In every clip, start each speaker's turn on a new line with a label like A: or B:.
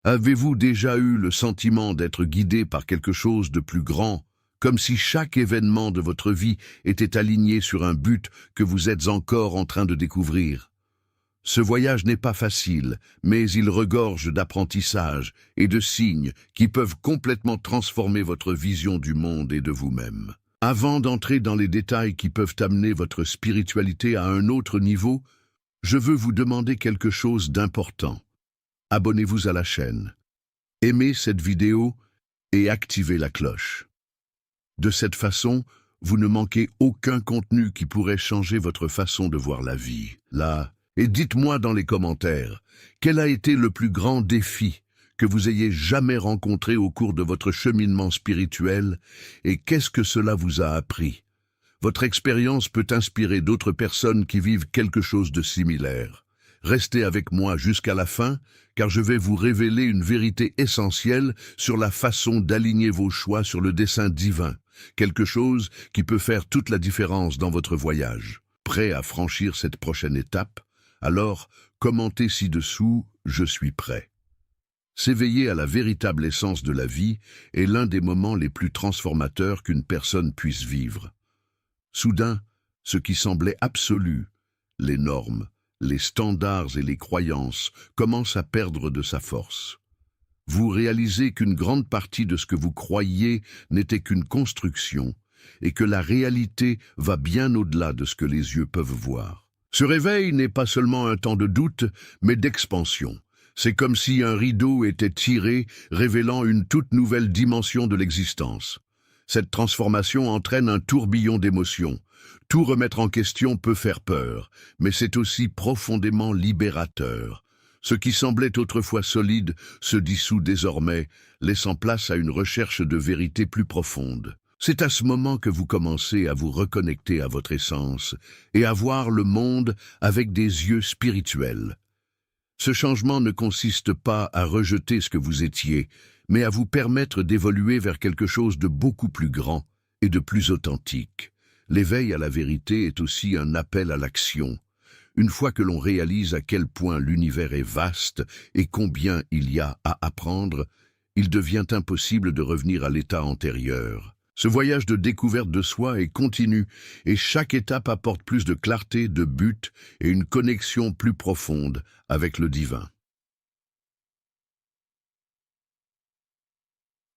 A: Avez-vous déjà eu le sentiment d'être guidé par quelque chose de plus grand, comme si chaque événement de votre vie était aligné sur un but que vous êtes encore en train de découvrir? Ce voyage n'est pas facile, mais il regorge d'apprentissage et de signes qui peuvent complètement transformer votre vision du monde et de vous-même. Avant d'entrer dans les détails qui peuvent amener votre spiritualité à un autre niveau, je veux vous demander quelque chose d'important. Abonnez-vous à la chaîne, aimez cette vidéo et activez la cloche. De cette façon, vous ne manquez aucun contenu qui pourrait changer votre façon de voir la vie. Et dites-moi dans les commentaires, quel a été le plus grand défi que vous ayez jamais rencontré au cours de votre cheminement spirituel et qu'est-ce que cela vous a appris? Votre expérience peut inspirer d'autres personnes qui vivent quelque chose de similaire. Restez avec moi jusqu'à la fin, car je vais vous révéler une vérité essentielle sur la façon d'aligner vos choix sur le dessein divin, quelque chose qui peut faire toute la différence dans votre voyage. Prêt à franchir cette prochaine étape? Alors, commentez ci-dessous « Je suis prêt ». S'éveiller à la véritable essence de la vie est l'un des moments les plus transformateurs qu'une personne puisse vivre. Soudain, ce qui semblait absolu, les normes, les standards et les croyances commencent à perdre de sa force. Vous réalisez qu'une grande partie de ce que vous croyiez n'était qu'une construction et que la réalité va bien au-delà de ce que les yeux peuvent voir. Ce réveil n'est pas seulement un temps de doute, mais d'expansion. C'est comme si un rideau était tiré, révélant une toute nouvelle dimension de l'existence. Cette transformation entraîne un tourbillon d'émotions. Tout remettre en question peut faire peur, mais c'est aussi profondément libérateur. Ce qui semblait autrefois solide se dissout désormais, laissant place à une recherche de vérité plus profonde. C'est à ce moment que vous commencez à vous reconnecter à votre essence et à voir le monde avec des yeux spirituels. Ce changement ne consiste pas à rejeter ce que vous étiez, mais à vous permettre d'évoluer vers quelque chose de beaucoup plus grand et de plus authentique. L'éveil à la vérité est aussi un appel à l'action. Une fois que l'on réalise à quel point l'univers est vaste et combien il y a à apprendre, il devient impossible de revenir à l'état antérieur. Ce voyage de découverte de soi est continu et chaque étape apporte plus de clarté, de but et une connexion plus profonde avec le divin.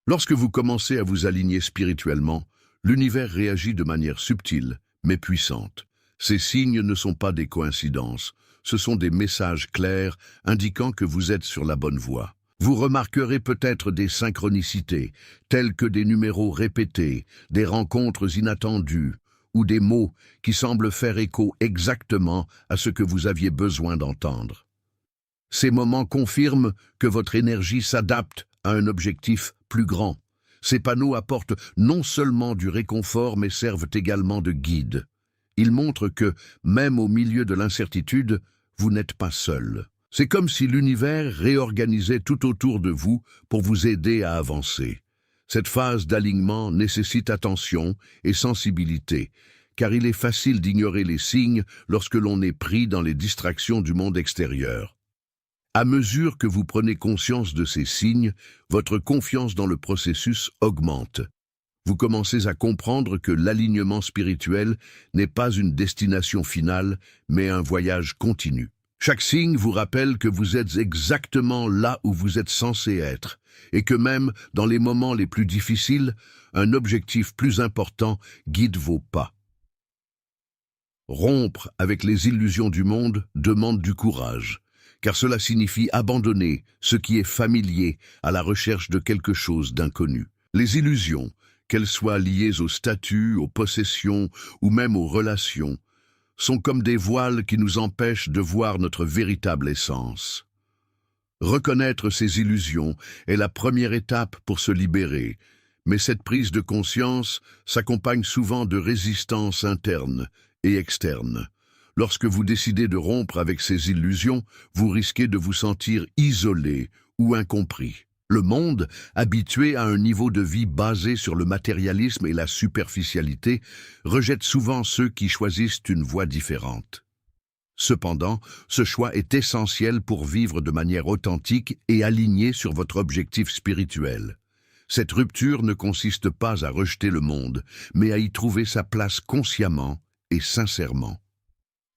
A: Lorsque vous commencez à vous aligner spirituellement, l'univers réagit de manière subtile, mais puissante. Ces signes ne sont pas des coïncidences, ce sont des messages clairs indiquant que vous êtes sur la bonne voie. Vous remarquerez peut-être des synchronicités, telles que des numéros répétés, des rencontres inattendues, ou des mots qui semblent faire écho exactement à ce que vous aviez besoin d'entendre. Ces moments confirment que votre énergie s'adapte à un objectif plus grand. Ces panneaux apportent non seulement du réconfort, mais servent également de guide. Ils montrent que, même au milieu de l'incertitude, vous n'êtes pas seul. C'est comme si l'univers réorganisait tout autour de vous pour vous aider à avancer. Cette phase d'alignement nécessite attention et sensibilité, car il est facile d'ignorer les signes lorsque l'on est pris dans les distractions du monde extérieur. À mesure que vous prenez conscience de ces signes, votre confiance dans le processus augmente. Vous commencez à comprendre que l'alignement spirituel n'est pas une destination finale, mais un voyage continu. Chaque signe vous rappelle que vous êtes exactement là où vous êtes censé être, et que même dans les moments les plus difficiles, un objectif plus important guide vos pas. Rompre avec les illusions du monde demande du courage, car cela signifie abandonner ce qui est familier à la recherche de quelque chose d'inconnu. Les illusions, qu'elles soient liées au statut, aux possessions ou même aux relations, sont comme des voiles qui nous empêchent de voir notre véritable essence. Reconnaître ces illusions est la première étape pour se libérer, mais cette prise de conscience s'accompagne souvent de résistance interne et externe. Lorsque vous décidez de rompre avec ces illusions, vous risquez de vous sentir isolé ou incompris. Le monde, habitué à un niveau de vie basé sur le matérialisme et la superficialité, rejette souvent ceux qui choisissent une voie différente. Cependant, ce choix est essentiel pour vivre de manière authentique et alignée sur votre objectif spirituel. Cette rupture ne consiste pas à rejeter le monde, mais à y trouver sa place consciemment et sincèrement.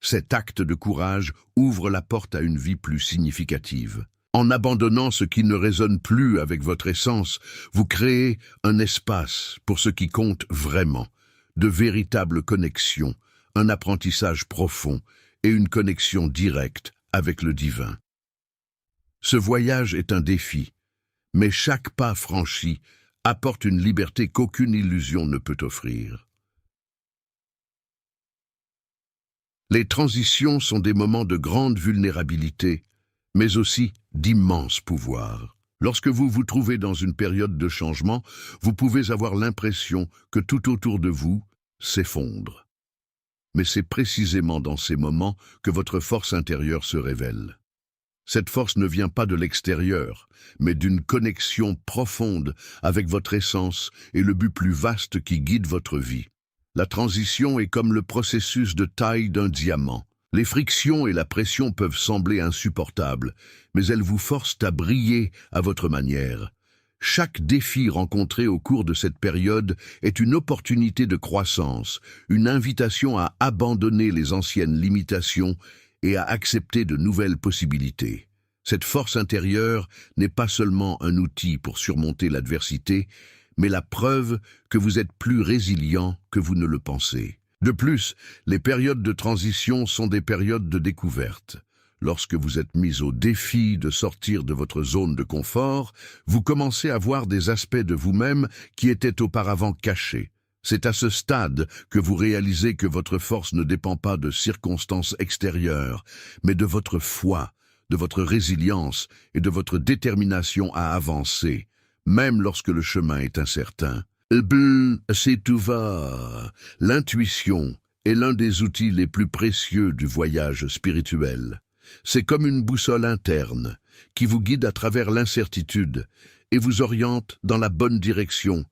A: Cet acte de courage ouvre la porte à une vie plus significative. En abandonnant ce qui ne résonne plus avec votre essence, vous créez un espace pour ce qui compte vraiment, de véritables connexions, un apprentissage profond et une connexion directe avec le divin. Ce voyage est un défi, mais chaque pas franchi apporte une liberté qu'aucune illusion ne peut offrir. Les transitions sont des moments de grande vulnérabilité, mais aussi d'immense pouvoir. Lorsque vous vous trouvez dans une période de changement, vous pouvez avoir l'impression que tout autour de vous s'effondre. Mais c'est précisément dans ces moments que votre force intérieure se révèle. Cette force ne vient pas de l'extérieur, mais d'une connexion profonde avec votre essence et le but plus vaste qui guide votre vie. La transition est comme le processus de taille d'un diamant. Les frictions et la pression peuvent sembler insupportables, mais elles vous forcent à briller à votre manière. Chaque défi rencontré au cours de cette période est une opportunité de croissance, une invitation à abandonner les anciennes limitations et à accepter de nouvelles possibilités. Cette force intérieure n'est pas seulement un outil pour surmonter l'adversité, mais la preuve que vous êtes plus résilient que vous ne le pensez. De plus, les périodes de transition sont des périodes de découverte. Lorsque vous êtes mis au défi de sortir de votre zone de confort, vous commencez à voir des aspects de vous-même qui étaient auparavant cachés. C'est à ce stade que vous réalisez que votre force ne dépend pas de circonstances extérieures, mais de votre foi, de votre résilience et de votre détermination à avancer, même lorsque le chemin est incertain. C'est tout va. L'intuition est l'un des outils les plus précieux du voyage spirituel. C'est comme une boussole interne qui vous guide à travers l'incertitude et vous oriente dans la bonne direction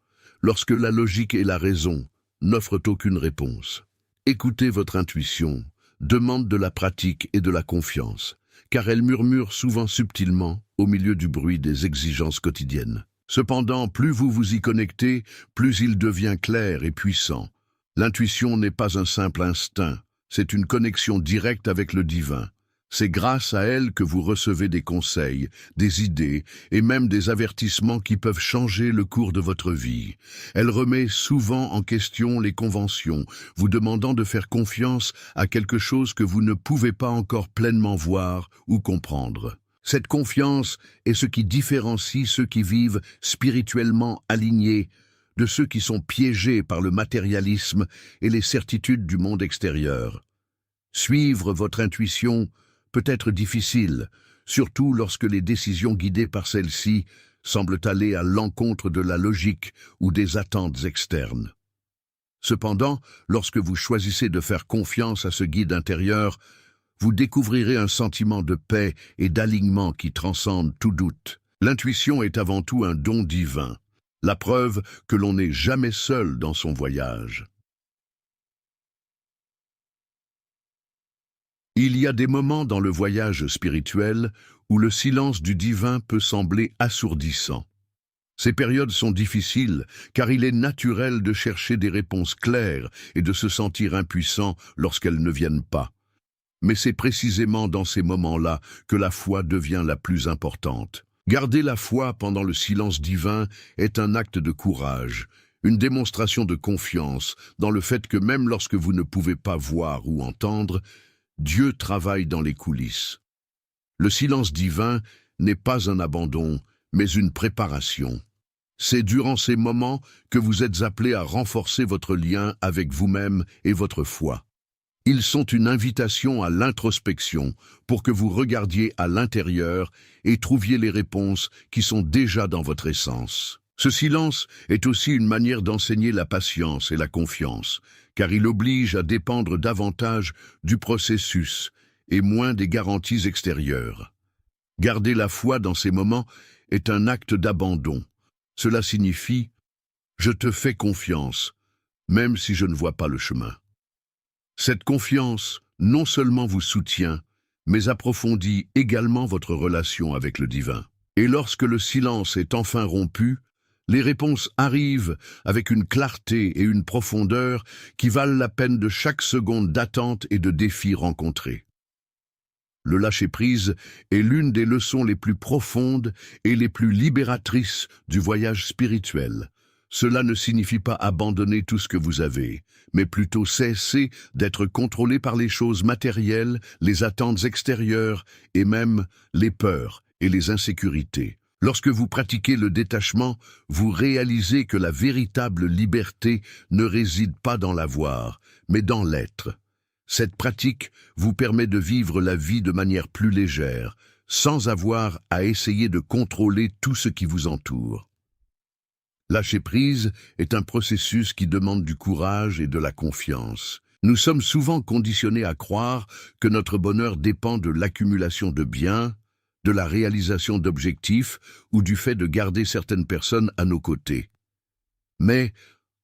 A: lorsque la logique et la raison n'offrent aucune réponse. Écoutez votre intuition, demande de la pratique et de la confiance, car elle murmure souvent subtilement au milieu du bruit des exigences quotidiennes. Cependant, plus vous vous y connectez, plus il devient clair et puissant. L'intuition n'est pas un simple instinct, c'est une connexion directe avec le divin. C'est grâce à elle que vous recevez des conseils, des idées et même des avertissements qui peuvent changer le cours de votre vie. Elle remet souvent en question les conventions, vous demandant de faire confiance à quelque chose que vous ne pouvez pas encore pleinement voir ou comprendre. Cette confiance est ce qui différencie ceux qui vivent spirituellement alignés de ceux qui sont piégés par le matérialisme et les certitudes du monde extérieur. Suivre votre intuition peut être difficile, surtout lorsque les décisions guidées par celle-ci semblent aller à l'encontre de la logique ou des attentes externes. Cependant, lorsque vous choisissez de faire confiance à ce guide intérieur, vous découvrirez un sentiment de paix et d'alignement qui transcende tout doute. L'intuition est avant tout un don divin, la preuve que l'on n'est jamais seul dans son voyage. Il y a des moments dans le voyage spirituel où le silence du divin peut sembler assourdissant. Ces périodes sont difficiles car il est naturel de chercher des réponses claires et de se sentir impuissant lorsqu'elles ne viennent pas. Mais c'est précisément dans ces moments-là que la foi devient la plus importante. Garder la foi pendant le silence divin est un acte de courage, une démonstration de confiance dans le fait que même lorsque vous ne pouvez pas voir ou entendre, Dieu travaille dans les coulisses. Le silence divin n'est pas un abandon, mais une préparation. C'est durant ces moments que vous êtes appelé à renforcer votre lien avec vous-même et votre foi. Ils sont une invitation à l'introspection pour que vous regardiez à l'intérieur et trouviez les réponses qui sont déjà dans votre essence. Ce silence est aussi une manière d'enseigner la patience et la confiance, car il oblige à dépendre davantage du processus et moins des garanties extérieures. Garder la foi dans ces moments est un acte d'abandon. Cela signifie « je te fais confiance, même si je ne vois pas le chemin ». Cette confiance non seulement vous soutient, mais approfondit également votre relation avec le divin. Et lorsque le silence est enfin rompu, les réponses arrivent avec une clarté et une profondeur qui valent la peine de chaque seconde d'attente et de défi rencontré. Le lâcher-prise est l'une des leçons les plus profondes et les plus libératrices du voyage spirituel. Cela ne signifie pas abandonner tout ce que vous avez, mais plutôt cesser d'être contrôlé par les choses matérielles, les attentes extérieures et même les peurs et les insécurités. Lorsque vous pratiquez le détachement, vous réalisez que la véritable liberté ne réside pas dans l'avoir, mais dans l'être. Cette pratique vous permet de vivre la vie de manière plus légère, sans avoir à essayer de contrôler tout ce qui vous entoure. Lâcher prise est un processus qui demande du courage et de la confiance. Nous sommes souvent conditionnés à croire que notre bonheur dépend de l'accumulation de biens, de la réalisation d'objectifs ou du fait de garder certaines personnes à nos côtés. Mais,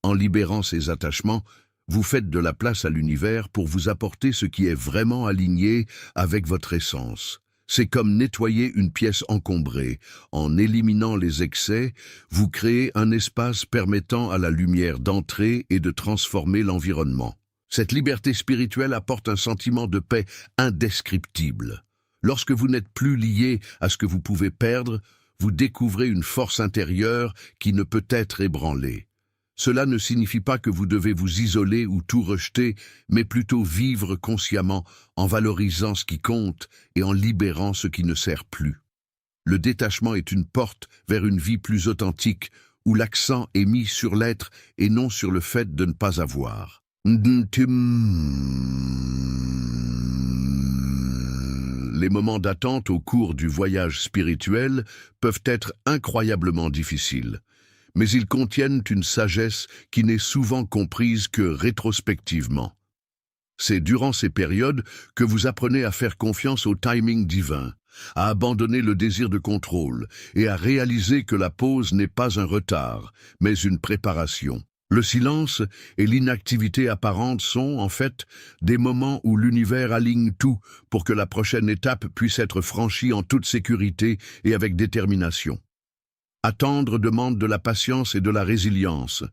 A: en libérant ces attachements, vous faites de la place à l'univers pour vous apporter ce qui est vraiment aligné avec votre essence. C'est comme nettoyer une pièce encombrée. En éliminant les excès, vous créez un espace permettant à la lumière d'entrer et de transformer l'environnement. Cette liberté spirituelle apporte un sentiment de paix indescriptible. Lorsque vous n'êtes plus lié à ce que vous pouvez perdre, vous découvrez une force intérieure qui ne peut être ébranlée. Cela ne signifie pas que vous devez vous isoler ou tout rejeter, mais plutôt vivre consciemment en valorisant ce qui compte et en libérant ce qui ne sert plus. Le détachement est une porte vers une vie plus authentique, où l'accent est mis sur l'être et non sur le fait de ne pas avoir. Les moments d'attente au cours du voyage spirituel peuvent être incroyablement difficiles, mais ils contiennent une sagesse qui n'est souvent comprise que rétrospectivement. C'est durant ces périodes que vous apprenez à faire confiance au timing divin, à abandonner le désir de contrôle et à réaliser que la pause n'est pas un retard, mais une préparation. Le silence et l'inactivité apparente sont, en fait, des moments où l'univers aligne tout pour que la prochaine étape puisse être franchie en toute sécurité et avec détermination. Attendre demande de la patience et de la résilience,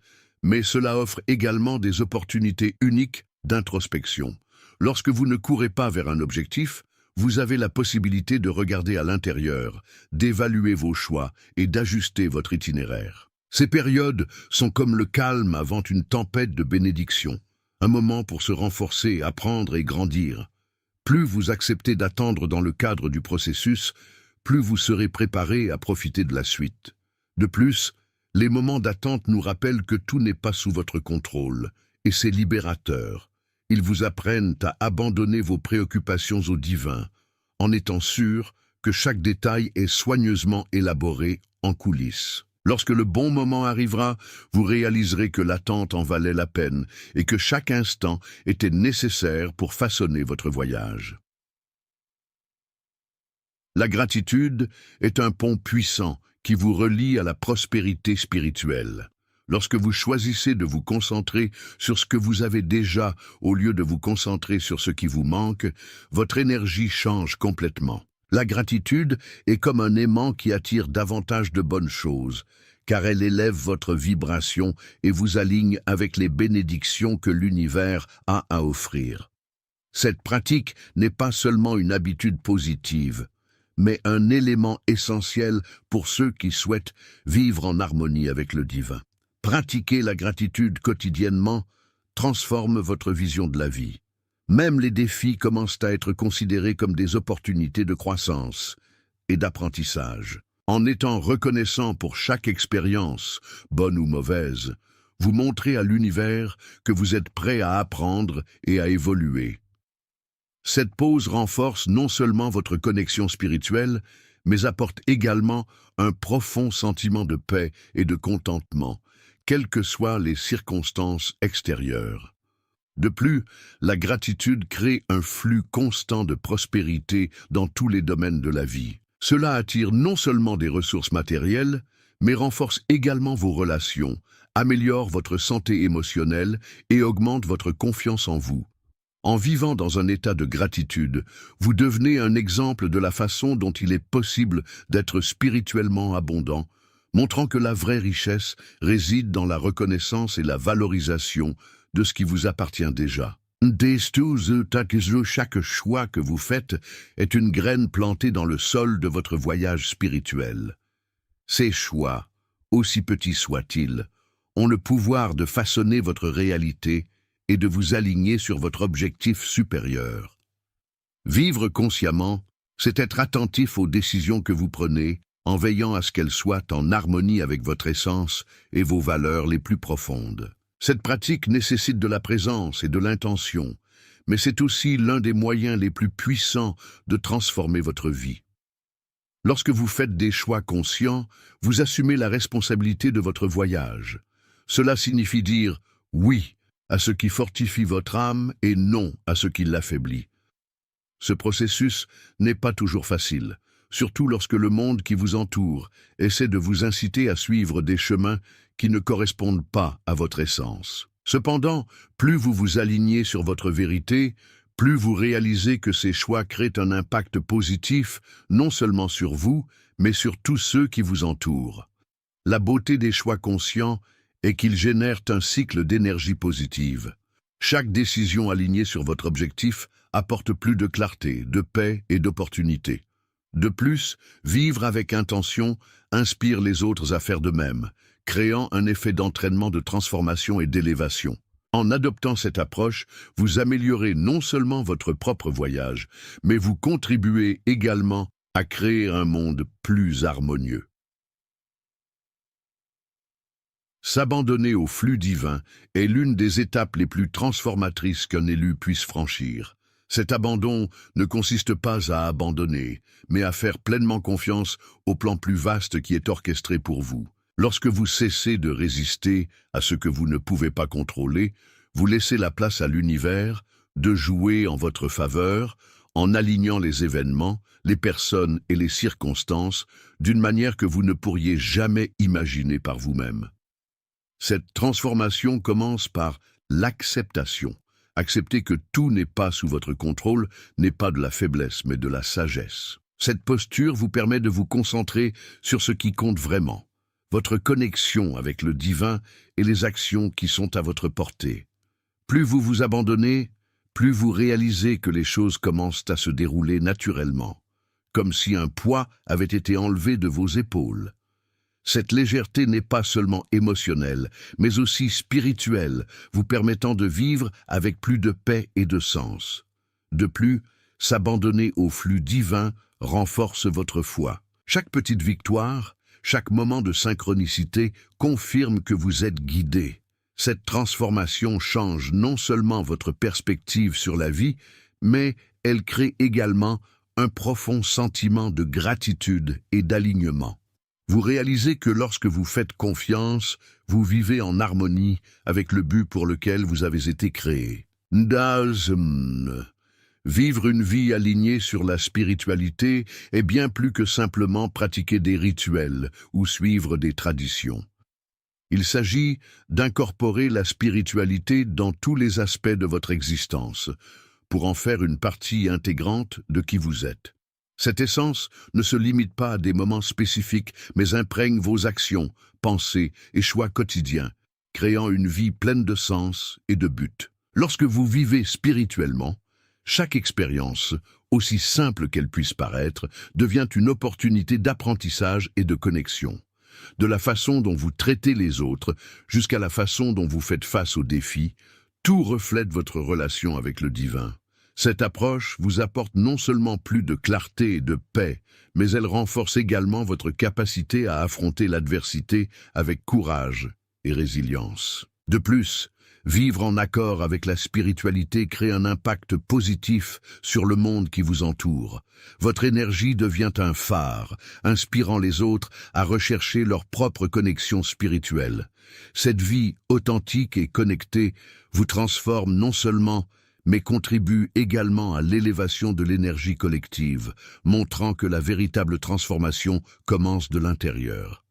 A: mais cela offre également des opportunités uniques d'introspection. Lorsque vous ne courez pas vers un objectif, vous avez la possibilité de regarder à l'intérieur, d'évaluer vos choix et d'ajuster votre itinéraire. Ces périodes sont comme le calme avant une tempête de bénédiction, un moment pour se renforcer, apprendre et grandir. Plus vous acceptez d'attendre dans le cadre du processus, plus vous serez préparé à profiter de la suite. De plus, les moments d'attente nous rappellent que tout n'est pas sous votre contrôle, et c'est libérateur. Ils vous apprennent à abandonner vos préoccupations au divin, en étant sûr que chaque détail est soigneusement élaboré en coulisses. Lorsque le bon moment arrivera, vous réaliserez que l'attente en valait la peine et que chaque instant était nécessaire pour façonner votre voyage. La gratitude est un pont puissant qui vous relie à la prospérité spirituelle. Lorsque vous choisissez de vous concentrer sur ce que vous avez déjà au lieu de vous concentrer sur ce qui vous manque, votre énergie change complètement. La gratitude est comme un aimant qui attire davantage de bonnes choses, car elle élève votre vibration et vous aligne avec les bénédictions que l'univers a à offrir. Cette pratique n'est pas seulement une habitude positive, mais un élément essentiel pour ceux qui souhaitent vivre en harmonie avec le divin. Pratiquer la gratitude quotidiennement transforme votre vision de la vie. Même les défis commencent à être considérés comme des opportunités de croissance et d'apprentissage. En étant reconnaissant pour chaque expérience, bonne ou mauvaise, vous montrez à l'univers que vous êtes prêt à apprendre et à évoluer. Cette pause renforce non seulement votre connexion spirituelle, mais apporte également un profond sentiment de paix et de contentement, quelles que soient les circonstances extérieures. De plus, la gratitude crée un flux constant de prospérité dans tous les domaines de la vie. Cela attire non seulement des ressources matérielles, mais renforce également vos relations, améliore votre santé émotionnelle et augmente votre confiance en vous. En vivant dans un état de gratitude, vous devenez un exemple de la façon dont il est possible d'être spirituellement abondant, montrant que la vraie richesse réside dans la reconnaissance et la valorisation de ce qui vous appartient déjà. Chaque choix que vous faites est une graine plantée dans le sol de votre voyage spirituel. Ces choix, aussi petits soient-ils, ont le pouvoir de façonner votre réalité et de vous aligner sur votre objectif supérieur. Vivre consciemment, c'est être attentif aux décisions que vous prenez, en veillant à ce qu'elles soient en harmonie avec votre essence et vos valeurs les plus profondes. Cette pratique nécessite de la présence et de l'intention, mais c'est aussi l'un des moyens les plus puissants de transformer votre vie. Lorsque vous faites des choix conscients, vous assumez la responsabilité de votre voyage. Cela signifie dire « oui » à ce qui fortifie votre âme et « non » à ce qui l'affaiblit. Ce processus n'est pas toujours facile, surtout lorsque le monde qui vous entoure essaie de vous inciter à suivre des chemins qui ne correspondent pas à votre essence. Cependant, plus vous vous alignez sur votre vérité, plus vous réalisez que ces choix créent un impact positif, non seulement sur vous, mais sur tous ceux qui vous entourent. La beauté des choix conscients est qu'ils génèrent un cycle d'énergie positive. Chaque décision alignée sur votre objectif apporte plus de clarté, de paix et d'opportunités. De plus, vivre avec intention inspire les autres à faire de même, créant un effet d'entraînement de transformation et d'élévation. En adoptant cette approche, vous améliorez non seulement votre propre voyage, mais vous contribuez également à créer un monde plus harmonieux. S'abandonner au flux divin est l'une des étapes les plus transformatrices qu'un élu puisse franchir. Cet abandon ne consiste pas à abandonner, mais à faire pleinement confiance au plan plus vaste qui est orchestré pour vous. Lorsque vous cessez de résister à ce que vous ne pouvez pas contrôler, vous laissez la place à l'univers de jouer en votre faveur, en alignant les événements, les personnes et les circonstances d'une manière que vous ne pourriez jamais imaginer par vous-même. Cette transformation commence par l'acceptation. Accepter que tout n'est pas sous votre contrôle n'est pas de la faiblesse, mais de la sagesse. Cette posture vous permet de vous concentrer sur ce qui compte vraiment, votre connexion avec le divin et les actions qui sont à votre portée. Plus vous vous abandonnez, plus vous réalisez que les choses commencent à se dérouler naturellement, comme si un poids avait été enlevé de vos épaules. Cette légèreté n'est pas seulement émotionnelle, mais aussi spirituelle, vous permettant de vivre avec plus de paix et de sens. De plus, s'abandonner au flux divin renforce votre foi. Chaque petite victoire, chaque moment de synchronicité confirme que vous êtes guidé. Cette transformation change non seulement votre perspective sur la vie, mais elle crée également un profond sentiment de gratitude et d'alignement. Vous réalisez que lorsque vous faites confiance, vous vivez en harmonie avec le but pour lequel vous avez été créé. Vivre une vie alignée sur la spiritualité est bien plus que simplement pratiquer des rituels ou suivre des traditions. Il s'agit d'incorporer la spiritualité dans tous les aspects de votre existence, pour en faire une partie intégrante de qui vous êtes. Cette essence ne se limite pas à des moments spécifiques, mais imprègne vos actions, pensées et choix quotidiens, créant une vie pleine de sens et de but. Lorsque vous vivez spirituellement, chaque expérience, aussi simple qu'elle puisse paraître, devient une opportunité d'apprentissage et de connexion. De la façon dont vous traitez les autres jusqu'à la façon dont vous faites face aux défis, tout reflète votre relation avec le divin. Cette approche vous apporte non seulement plus de clarté et de paix, mais elle renforce également votre capacité à affronter l'adversité avec courage et résilience. De plus, vivre en accord avec la spiritualité crée un impact positif sur le monde qui vous entoure. Votre énergie devient un phare, inspirant les autres à rechercher leur propre connexion spirituelle. Cette vie authentique et connectée vous transforme non seulement, mais contribue également à l'élévation de l'énergie collective, montrant que la véritable transformation commence de l'intérieur.